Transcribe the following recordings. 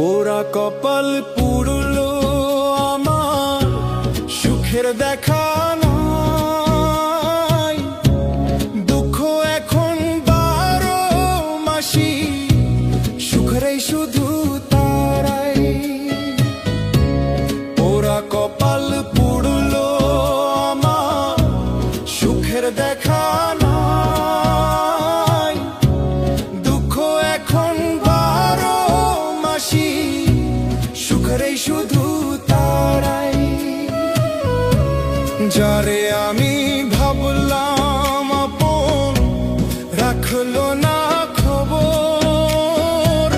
পোড়া কপাল পুরলো আমার, সুখের দেখা নাই। দুঃখ এখন 12 মাসি, সুখেরই শুধু তারাই। পোড়া কপাল পুরলো আমার, সুখের দেখা নাই। দুঃখ এখন 12 মাসি, সুখেরই শুধু তারাই। যারে আমি ভাবলাম আপন, রাখলো না খবর।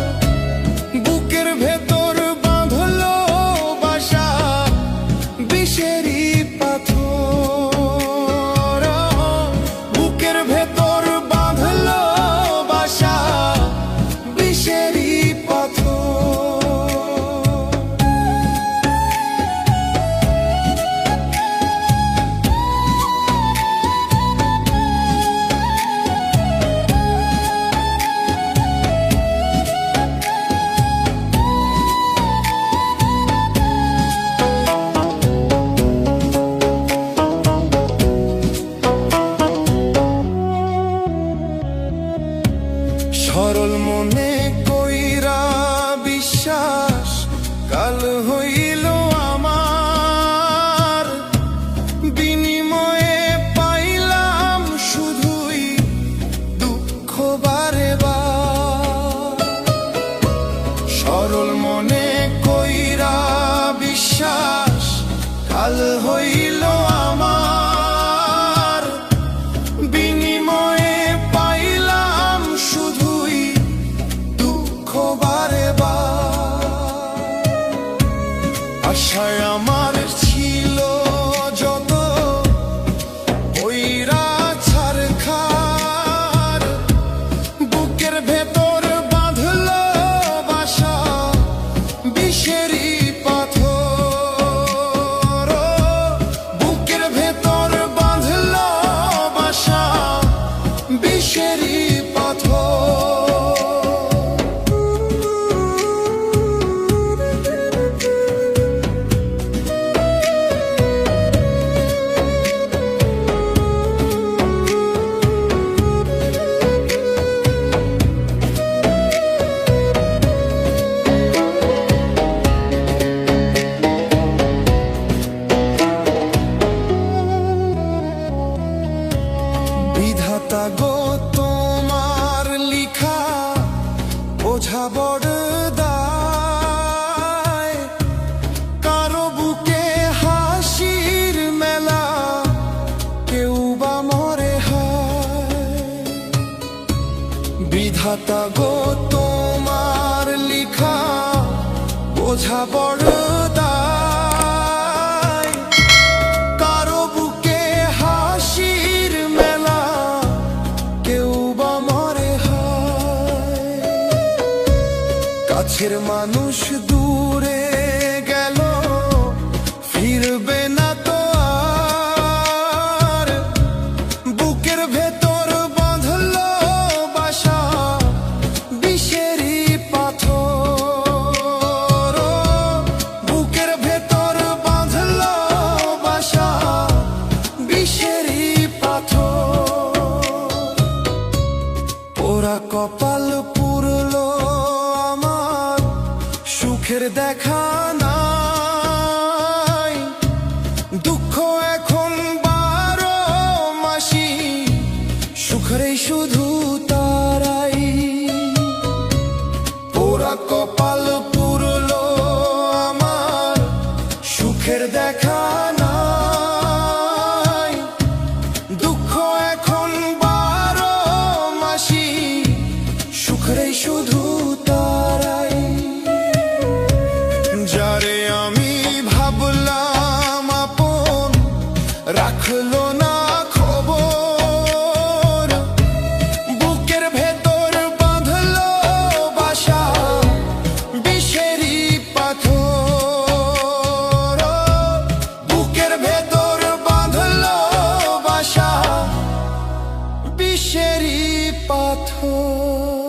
বুকের ভেতর বাঁধলো বাসা, বিষেরই পাথর। বুকের ভেতর বাঁধলো বাসা, বিষেরই পাথর। সরল মনে কইরা বিশ্বাস, কাল হইল আমার। বিনিময়ে পাইলাম শুধুই দুঃখ বারে বার। সরল মনে কইরা বিশ্বাস, কাল হইল আমার। বিনিময়ে পাইলাম শুধুই দুঃখ বারে বার। আশায় আমার ছিল যত, ওইরা ছারখার। বুকের ভেতর বাঁধলো বাসা, বিষেরই পাথর। বুকের ভেতর বাঁধলো বাসা, বিষেরই পাথর। বিধাতা গো তোমার লিখা বোঝা বড় দায়। কারো বুকে হাসির মেলা, কেউ বা মরে হায়। বিধাতা গো তোমার লিখা বোঝা বড় দায়। কারো বুকে হাসির মেলা, কেউ বা মরে হায়। কাছের মানুষ দূরে গেল, ফিরবে না তো আর। বুকের ভেতর বাঁধলো বাসা, বিষেরই পাথর। বুকের ভেতর বাঁধলো বাসা, বিষেরই পাথর। পোড়া কপাল পুরলো আমার, সুখের দেখা নাই। দুঃখ এখন 12 মাসি, সুখেরই শুধু তারাই। পোড়া কপাল পুরলো আমার, সুখের দেখা নাই। দুঃখ এখন 12 মাসি, সুখেরই শুধু তারাই। যারে আমি ভাবলাম আপন, রাখলো না খবর। বুকের ভেতর বাঁধলো বাসা, বিষেরই পাথর। বুকের ভেতর বাঁধলো বাসা, বিষেরই পাথর।